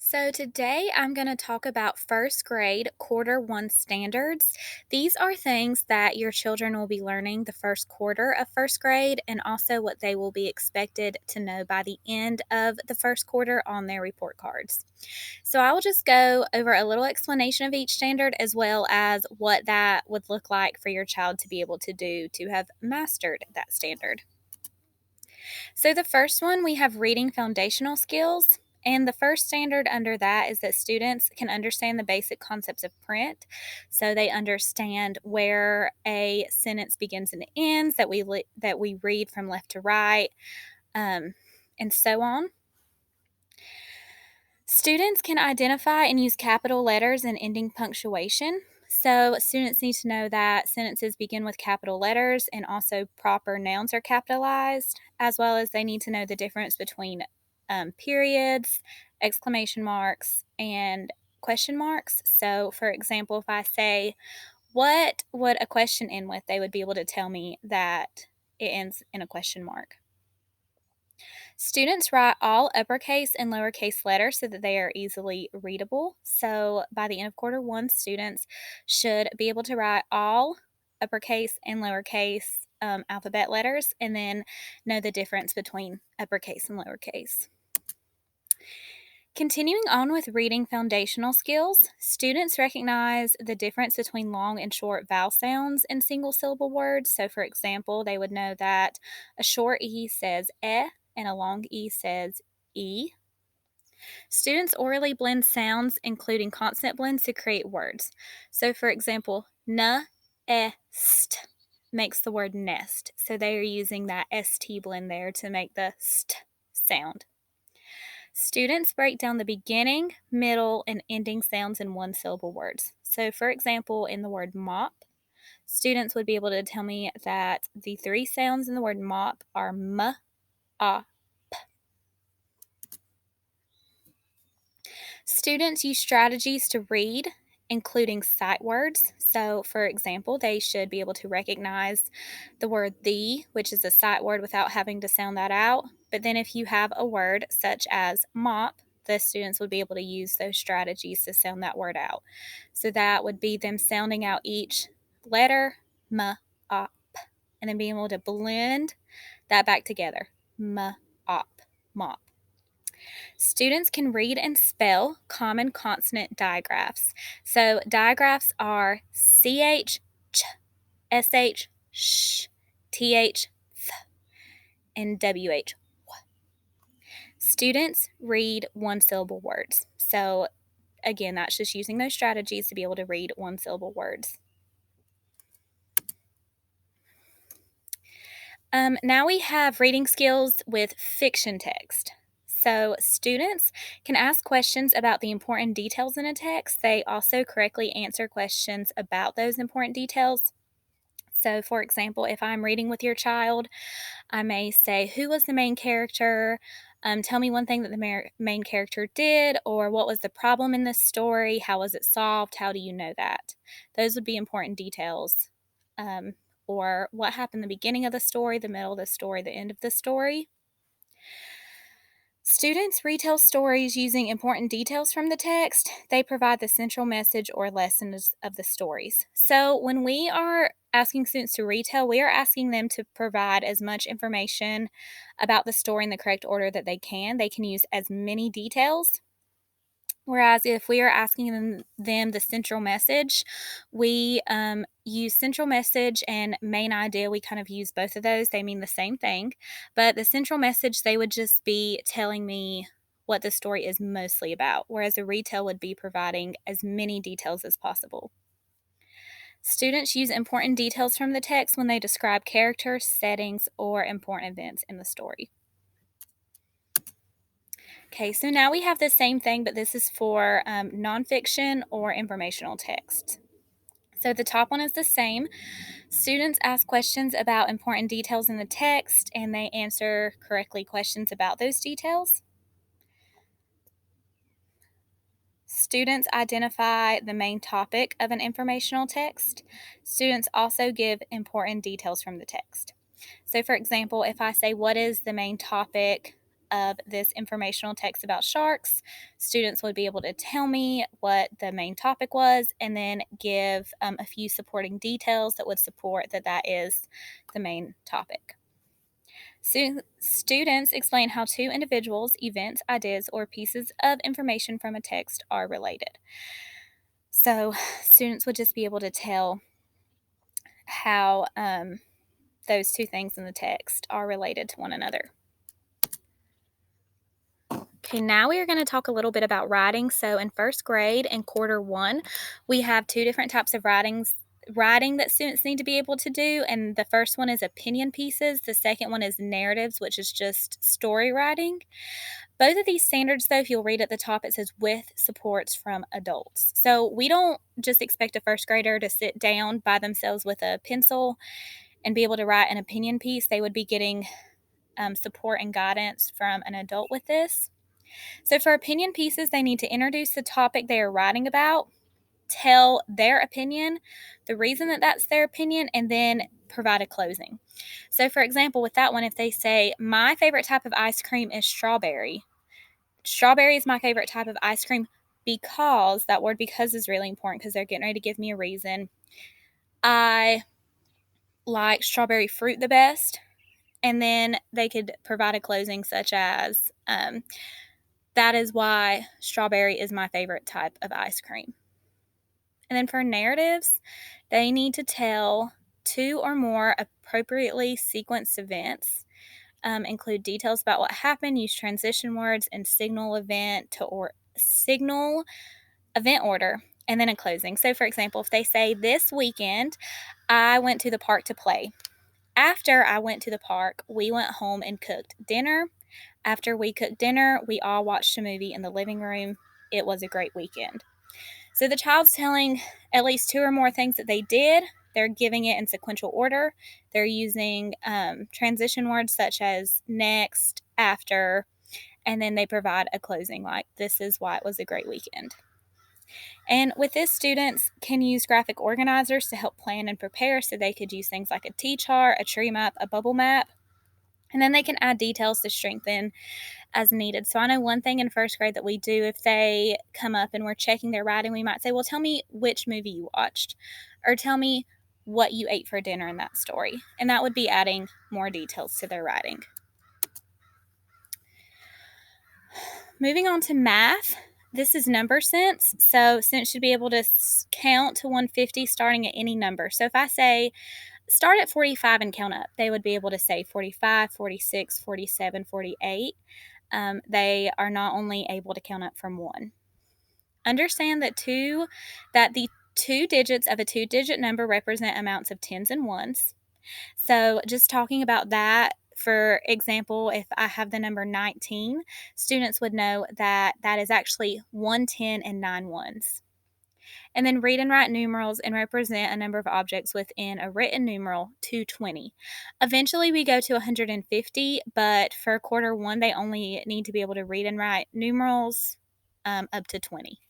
So, today I'm going to talk about first grade quarter one standards. These are things that your children will be learning the first quarter of first grade and also what they will be expected to know by the end of the first quarter on their report cards. So, I will just go over a little explanation of each standard as well as what that would look like for your child to be able to do to have mastered that standard. So, the first one, we have reading foundational skills. And the first standard under that is that students can understand the basic concepts of print. So they understand where a sentence begins and ends, that we read from left to right, um, and so on. Students can identify and use capital letters and ending punctuation. So, students need to know that sentences begin with capital letters and also proper nouns are capitalized, as well as they need to know the difference between periods, exclamation marks, and question marks. So, for example, if I say, what would a question end with? They would be able to tell me that it ends in a question mark. Students write all uppercase and lowercase letters so that they are easily readable. So by the end of quarter one, students should be able to write all uppercase and lowercase alphabet letters and then know the difference between uppercase and lowercase. Continuing on with reading foundational skills, students recognize the difference between long and short vowel sounds in single syllable words. So, for example, they would know that a short E says and a long E says E. Students orally blend sounds, including consonant blends, to create words. So, for example, est makes the word nest. So, they are using that ST blend there to make the st sound. Students break down the beginning, middle, and ending sounds in one syllable words. So, for example, in the word mop, students would be able to tell me that the three sounds in the word mop are m, a. Students use strategies to read, including sight words. So, for example, they should be able to recognize the word the, which is a sight word without having to sound that out. But then, if you have a word such as mop, the students would be able to use those strategies to sound that word out. So, that would be them sounding out each letter, m, op, and then being able to blend that back together, m, op, mop. Students can read and spell common consonant digraphs. So, digraphs are CH, ch, SH, sh, TH, th, and WH. Students read one syllable words. So, again, that's just using those strategies to be able to read one syllable words. Now we have reading skills with fiction text. So, students can ask questions about the important details in a text. They also correctly answer questions about those important details. So, for example, if I'm reading with your child, I may say, who was the main character? Tell me one thing that the main character did, or what was the problem in this story? How was it solved? How do you know that? Those would be important details. Um, or what happened in the beginning of the story, the middle of the story, the end of the story. Students retell stories using important details from the text. They provide the central message or lessons of the stories. So, when we are asking students to retell, we are asking them to provide as much information about the story in the correct order that they can. They can use as many details. Whereas if we are asking them the central message, we use central message and main idea. We kind of use both of those. They mean the same thing. But the central message, they would just be telling me what the story is mostly about, whereas a retell would be providing as many details as possible. Students use important details from the text when they describe characters, settings, or important events in the story. Okay, so now we have the same thing, but this is for nonfiction or informational text. So the top one is the same. Students ask questions about important details in the text, and they answer correctly questions about those details. Students identify the main topic of an informational text. Students also give important details from the text. So, for example, if I say, what is the main topic of this informational text about sharks, students would be able to tell me what the main topic was and then give a few supporting details that would support that that is the main topic. Students explain how two individuals, events, ideas, or pieces of information from a text are related. So, students would just be able to tell how those two things in the text are related to one another. Okay, now we are going to talk a little bit about writing. So, in first grade and quarter one, we have two different types of writing that students need to be able to do. And the first one is opinion pieces, the second one is narratives, which is just story writing. Both of these standards, though, if you'll read at the top, it says with supports from adults. So we don't just expect a first grader to sit down by themselves with a pencil and be able to write an opinion piece. They would be getting support and guidance from an adult with this. So for opinion pieces, they need to introduce the topic they are writing about, tell their opinion, the reason that that's their opinion, and then provide a closing. So for example, with that one, if they say, my favorite type of ice cream is strawberry. Strawberry is my favorite type of ice cream because, that word because is really important because they're getting ready to give me a reason. I like strawberry fruit the best. And then they could provide a closing such as, that is why strawberry is my favorite type of ice cream. And then for narratives, they need to tell two or more appropriately sequenced events, include details about what happened, use transition words, and signal event order, and then a closing. So, for example, if they say, this weekend, I went to the park to play. After I went to the park, we went home and cooked dinner. After we cooked dinner, we all watched a movie in the living room. It was a great weekend. So the child's telling at least two or more things that they did. They're giving it in sequential order. They're using transition words such as next, after, and then they provide a closing like, this is why it was a great weekend. And with this, students can use graphic organizers to help plan and prepare, so they could use things like a T-chart, a tree map, a bubble map, and then they can add details to strengthen as needed. So I know one thing in first grade that we do, if they come up and we're checking their writing, we might say, well, tell me which movie you watched, or tell me what you ate for dinner in that story. And that would be adding more details to their writing. Moving on to math. This is number sense. So students should be able to count to 150 starting at any number. So if I say, start at 45 and count up, they would be able to say 45, 46, 47, 48. They are not only able to count up from 1. Understand that the 2 digits of a 2-digit number represent amounts of tens and ones. So just talking about that, for example, if I have the number 19, students would know that that is actually 1 10 and 9 ones. And then read and write numerals and represent a number of objects within a written numeral to 20. Eventually, we go to 150, but for quarter one, they only need to be able to read and write numerals up to 20.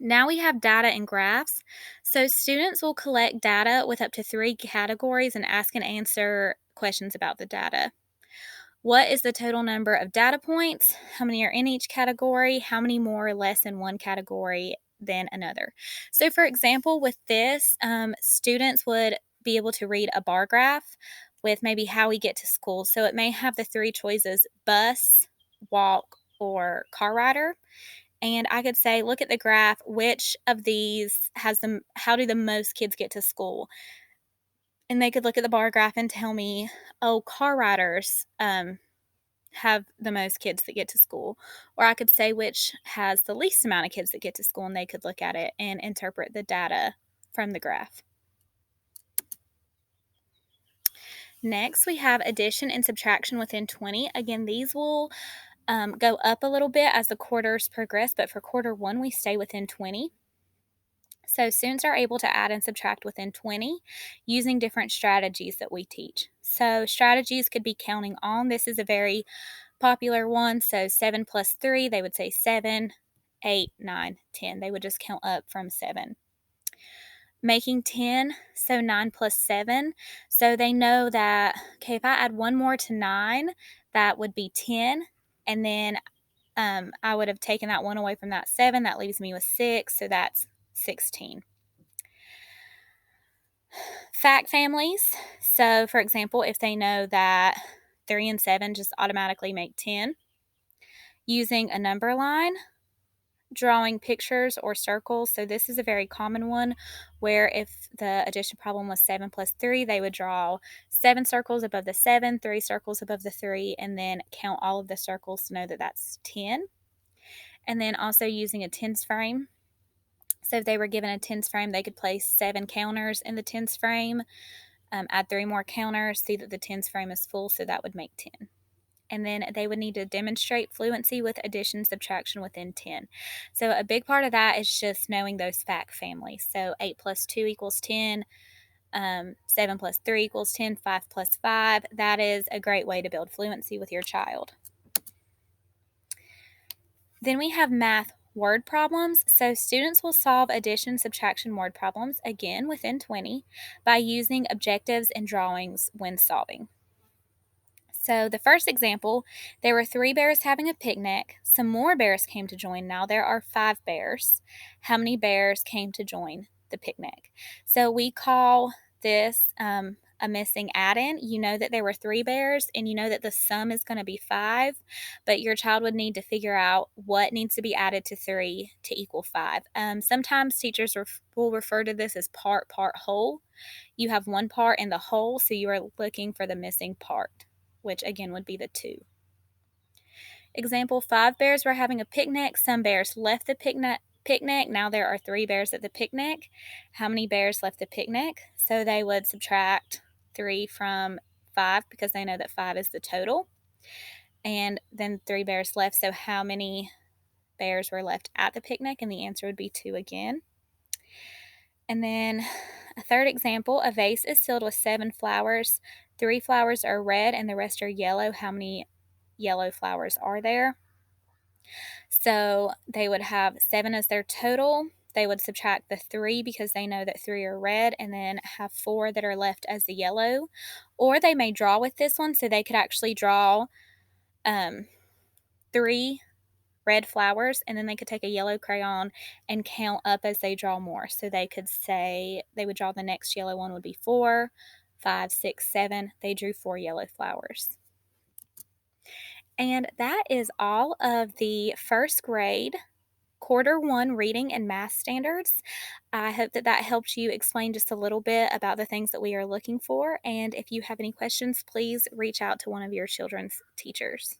Now we have data and graphs. So students will collect data with up to 3 categories and ask and answer questions about the data. What is the total number of data points? How many are in each category? How many more or less in one category than another? So for example, with this, students would be able to read a bar graph with maybe how we get to school. So it may have the 3 choices: bus, walk, or car rider. And I could say, look at the graph, which of these how do the most kids get to school? And they could look at the bar graph and tell me, oh, car riders have the most kids that get to school. Or I could say which has the least amount of kids that get to school, and they could look at it and interpret the data from the graph. Next, we have addition and subtraction within 20. Again, these will go up a little bit as the quarters progress, but for quarter one, we stay within 20. So students are able to add and subtract within 20 using different strategies that we teach. So strategies could be counting on. This is a very popular one. So 7 plus 3, they would say 7, 8, 9, 10. They would just count up from 7. making 10, so 9 plus 7. So they know that, okay, if I add one more to 9, that would be 10. And then I would have taken that one away from that 7. That leaves me with 6, so that's 16. Fact families. So, for example, if they know that 3 and 7 just automatically make 10, using a number line, drawing pictures or circles. So this is a very common one where if the addition problem was 7 plus 3, they would draw 7 circles above the 7, 3 circles above the 3, and then count all of the circles to know that that's 10. And then also using a tens frame. So if they were given a tens frame, they could place 7 counters in the tens frame, add 3 more counters, see that the tens frame is full, so that would make 10. And then they would need to demonstrate fluency with addition, subtraction within 10. So a big part of that is just knowing those fact families. So 8 plus 2 equals 10, 7 plus 3 equals 10, 5 plus 5. That is a great way to build fluency with your child. Then we have math word problems. So students will solve addition, subtraction, word problems, again within 20, by using objectives and drawings when solving. So, the first example, there were 3 bears having a picnic. Some more bears came to join. Now there are 5 bears. How many bears came to join the picnic? So, we call this a missing add in. You know that there were 3 bears and you know that the sum is going to be 5, but your child would need to figure out what needs to be added to 3 to equal 5. Sometimes teachers will refer to this as part, whole. You have one part in the whole, so you are looking for the missing part, which again would be the 2. Example, 5 bears were having a picnic. Some bears left the picnic. Now there are 3 bears at the picnic. How many bears left the picnic? So they would subtract 3 from 5 because they know that 5 is the total. And then 3 bears left. So how many bears were left at the picnic? And the answer would be 2 again. And then a third example, a vase is filled with 7 flowers. 3 flowers are red and the rest are yellow. How many yellow flowers are there? So they would have 7 as their total. They would subtract the 3 because they know that 3 are red, and then have 4 that are left as the yellow. Or they may draw with this one, so they could actually draw 3 red flowers, and then they could take a yellow crayon and count up as they draw more. So they could say they would draw the next yellow one would be 4, 5, 6, 7. They drew 4 yellow flowers. And that is all of the first grade quarter 1 reading and math standards. I hope that that helped you explain just a little bit about the things that we are looking for. And if you have any questions, please reach out to one of your children's teachers.